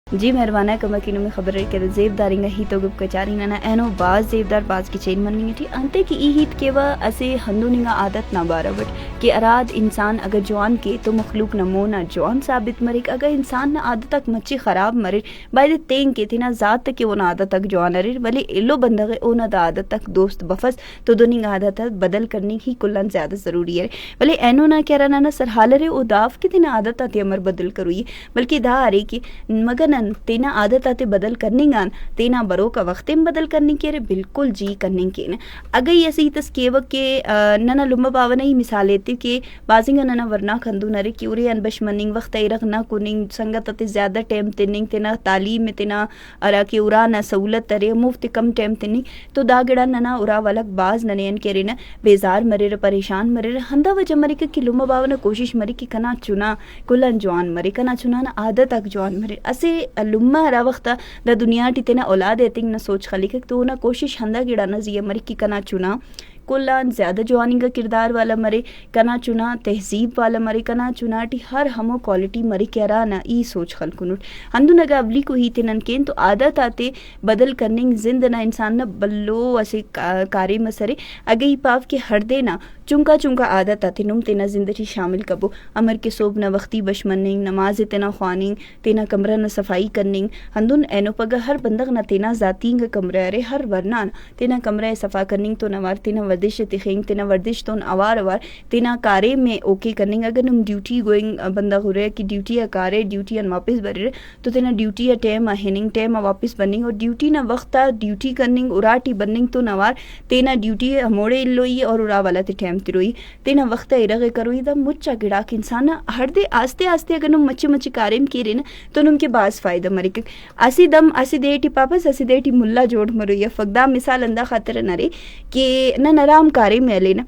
जी मेहरबाना कमकिनो में खबर के जेबदारिंगा ही तो गुप कचारी ना एनो बाज जेबदार बाज की चेन मननी थी अंते की ई हित के वा असे हंदुनिंगा आदत ना बारावट कि अराद इंसान अगर जवान के तो मखलूक न मोना जवान साबित मरिक अगर इंसान ना आदत तक मच्छी खराब मरे बाय तेंग के थी ना जात तक के वो ना आदत तक जवान अरे भले इलो बंदगे ओ ना आदत तक दोस्त बफस तो दोनिंगा आदत बदल करने ही कुल्लन ज्यादा जरूरी है भले एनो ना कह रहा ना सर हाल रे ओ दाफ के थी ना आदत आती अमर बदल करूँ बल्कि दा आ रही कि मगन तेना आदत आते बदल करने गान तेना बरो का वक्त में बदल करने के रे बिल्कुल जी करने के न अगर ये ऐसी तस केवक के नना लुम्बा पावन ही मिसाल लेती कि बाजिंग नना वरना खंदू नरे क्यूरी अनबश मनिंग वक्त इरक ना कुनिंग संगत अते ज्यादा टाइम तिनिंग तेना तालीम में तेना अरा के उरा ना सहूलत तरे मुफ्त कम टाइम तिनिंग तो दागड़ा नना उरा वालक बाज ननेन के रे न बेजार मरे रे परेशान मरे रे हंदा वजह मरे के लुम्बा पावन कोशिश मरे कि कना चुना कुलन जवान मरे कना चुना ना आदत तक जवान मरे असे लुम्मा हरा वक्त द दुनिया टी तेना औलाद एतिंग न सोच खली के तो ना कोशिश हंदा गिड़ा न जिया मरी की कना चुना कुल्लान ज्यादा जवानी का किरदार वाला मरे कना चुना तहजीब वाला मरे कना चुनाटी हर हमो क्वालिटी मरे कह ना ई सोच खलकुनुट हंदु नगा अबली को ही तेनन केन तो आदत आते बदल करने जिंद ना इंसान न बल्लो ऐसे कार्य मसरे अगे ही पाव के हर देना चुंका चुंका आदत आते नुम तेना जिंदगी शामिल कबो अमर के सोब न वक्ती बशमनिंग नमाज तेना ख्वानिंग तेना कमरा न सफाई करनिंग हंदुन एनो पगा हर बंदक न तेना जातिंग कमरा रे हर वरना तेना कमरा सफा करनिंग तो नवार तेना वर्दिश तिखेंग तेना वर्दिश तो अवार अवार तेना कारे में ओके करनिंग अगर नुम ड्यूटी गोइंग बंदा हो रहे कि ड्यूटी या कारे ड्यूटी अन वापस बरे तो तेना ड्यूटी या टाइम हिनिंग टाइम वापस बनिंग और ड्यूटी न वक्त ड्यूटी करनिंग उराटी बनिंग तो नवार तेना ड्यूटी मोड़े लोई और उरा वाला ते टाइम तिरोई तेना वक्त इरगे करोई द मुच्चा गिड़ा कि इंसान हर दे आस्ते आस्ते अगर नुम मच्ची मच्ची कारेम की रे न तो नुम के बास फायदा मरे के असी दम असी देटी पापस असी देटी मुल्ला जोड़ मरोया फगदा मिसाल अंदा खातिर नरे कि न नराम कारे में लेना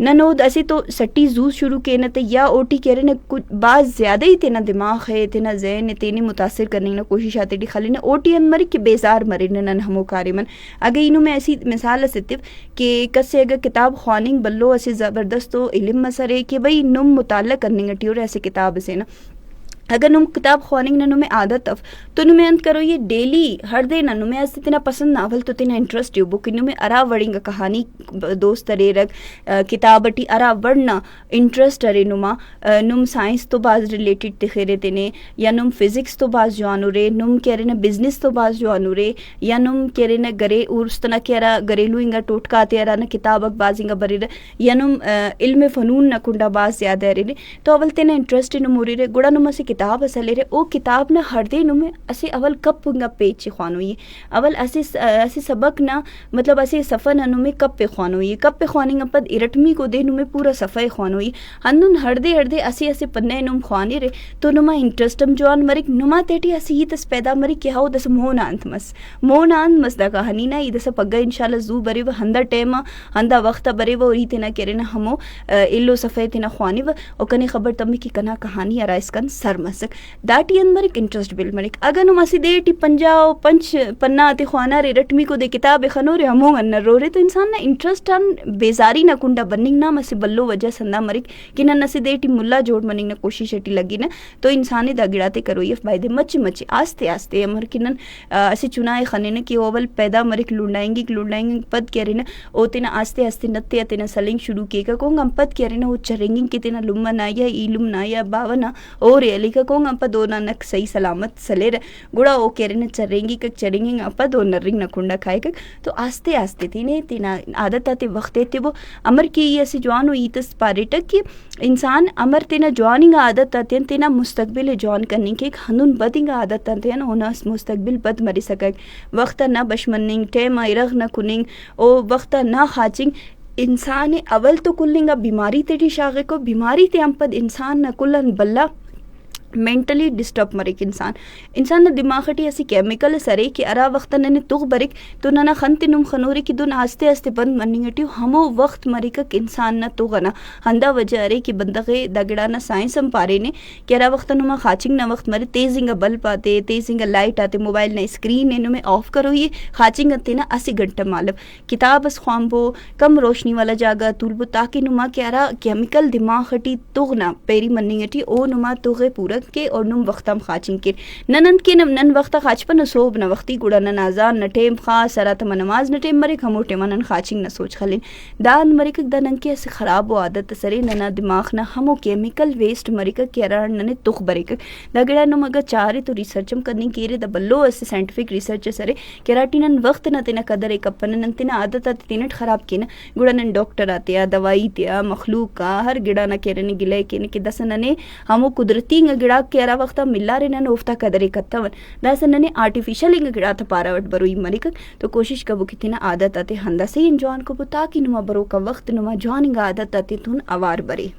ननोद ऐसे तो सट्टी जूस शुरू के न ते या ओटी कह रहे न कुछ बात ज्यादा ही तेना दिमाग है तेना जहन तेने मुतासिर करने की कोशिश आती थी खाली न ओटी अन मरे कि बेजार मरे न हमो कारे मन अगर इनू में ऐसी मिसाल सिर्फ कि कसे अगर किताब ख्वानिंग बल्लो ऐसे ज़बरदस्त तो इल्म मसरे कि भाई नुम मुताल्ला करने की और ऐसे किताब से ना अगर नुम किताब ख्वानिंग न नुमे आदत अफ तो नुमे अंत करो ये डेली हर दिन नुमे ऐसे तेना पसंद नावल तो तेना इंटरेस्ट यो बुक नुमे अरा वड़िंग कहानी दोस्त अरे रग किताबटी अरा वड़ना इंटरेस्ट अरे नुमा नुम साइंस तो बाज रिलेटेड तिखेरे तेने या नुम फिजिक्स तो बाज जो आनुरे नुम कह रहे न बिजनेस तो बाज जो आनुरे या नुम कह रहे न गरे उर्स्तना कह रहा घरेलू इंगा टोटका आते अरा न किताब बाजिंगा बरे या नुम इल्म फनून न कुंडा बाज ज्यादा अरे तो अवल तेना इंटरेस्ट नुमोरी रे गुड़ा नुमा से किताब असले रे ओ किताब न हर दे नुमे असे अवल कब पुंगा पेज ख्वानो ये अवल असे सबक ना मतलब असे सफर न नुमे कब पे ख्वानो ये कब पे ख्वानिंग पद इरटमी को दे नुमे पूरा सफर ख्वानो ये हनुन हर दे असे पन्ने नुम ख्वाने रे तो नुमा इंटरेस्टम जवान मरिक नुमा तेटी असे ही तस पैदा मरिक के हाउ दस मोनांत मस दा कहानी ना इदस पग्गा इंशाल्लाह जू बरे व हंदा टाइम हंदा वक्त बरे व ओरी तेना करे ना हमो इल्लो सफर तेना ख्वाने व ओकने खबर तम्मी की कना कहानी अरा इसकन सर मसक दाटी अंदर एक इंटरेस्ट बिल मरिक अगर नुम असी दे टी पंजाओ पंच पन्ना आते ख्वाना रे रटमी को दे किताब खनो रे हमो अन्न रो रे तो इंसान ना इंटरेस्ट अन बेजारी ना कुंडा बनिंग ना मसी बल्लो वजह संदा मरिक कि न नसी दे टी मुल्ला जोड़ मनिंग ना कोशिश एटी लगी ना तो इंसाने दगिड़ाते करो ये फायदे मच्ची आस्ते आस्ते अमर किनन असी चुनाए खने न कि ओवल पैदा मरिक लुंडाएंगे पद कह रहे ना ओते ना आस्ते आस्ते नत्ते आते ना सलिंग शुरू के का कोंग पद कह रहे ना वो चरेंगे किते ना लुम्मा ना या इलुम ना या बावना और एलिका कोंग अप दो नक सही सलामत सलेर गुड़ा ओ कह रहे ना चरेंगे अप दो नरिंग नकुंडा खाए तो आस्ते आस्ते तीने तीना आदत आते वक्त थे वो अमर की ये ऐसे जवान हो ईतस पारेटक कि इंसान अमर तेना जवानिंग आदत आते हैं तेना मुस्तकबिल जवान करने के एक हनुन बदिंग आदत आते हैं ना होना मुस्तकबिल बद मरी सक वक्त ना बशमनिंग टेम इरग न कुनिंग ओ वक्त ना खाचिंग इंसान अवल तो कुल्लिंगा बीमारी तेटी शागे को बीमारी ते अम्पद इंसान न कुल्लन बल्ला मेंटली डिस्टर्ब मरिक इंसान न दिमागटी ऐसी केमिकल सरे कि अरा वक्त नने तुग बरिक तो नना खंति नुम खनोरी की दुन आस्ते आस्ते बंद मनिंगटी हमो वक्त मरिक इंसान न तुगना हंदा वजह अरे कि बंदगे दगड़ा न साइंस हम पारे ने कि अरा वक्त नुमा खाचिंग न वक्त मरे तेजिंगा बल्ब आते तेजिंगा लाइट आते मोबाइल न स्क्रीन ने नुमे ऑफ करो ये खाचिंग ते ना 80 घंटा मालब किताब अस ख्वाम्बो कम रोशनी वाला जागा तुलबो ताकि नुमा कि अरा केमिकल दिमागटी तुगना पेरी मनिंगटी ओ नुमा तुगे पूरा के और नुम वक्तम खाचिन के ननंद के नन वक्त खाचपन सोब न वक्ती गुड़ा न नाजान न टेम खास सरात नमाज न टेम मरे खमो टेमन खाचिंग न सोच खलिन दान मरिक दनन के से खराब आदत सरे न दिमाग न हमो केमिकल वेस्ट मरिक के अरण न तुख बरिक दगड़ा न मग चारे तो रिसर्चम करनी केरे द बल्लो ऐसे साइंटिफिक रिसर्च सरे केराटिन वक्त न तिना कदर एक अपन न तिना आदत तिनट खराब के न गुड़ा न डॉक्टर आते या दवाई त्या मखलूक का हर गिड़ा न केरने गिले के दसनने हमो कुदरती गिड़ा केरा वक्त मिला रे न उफ्ता कदर कत्तवन दसनने आर्टिफिशियल गिड़ा था पारावट बरोई मरिक तो कोशिश कबो कि तिना आदत आते हंदा से इन जवान को ताकि नुमा बरो का वक्त नुमा जवान आदत आते तुन अवार बरे।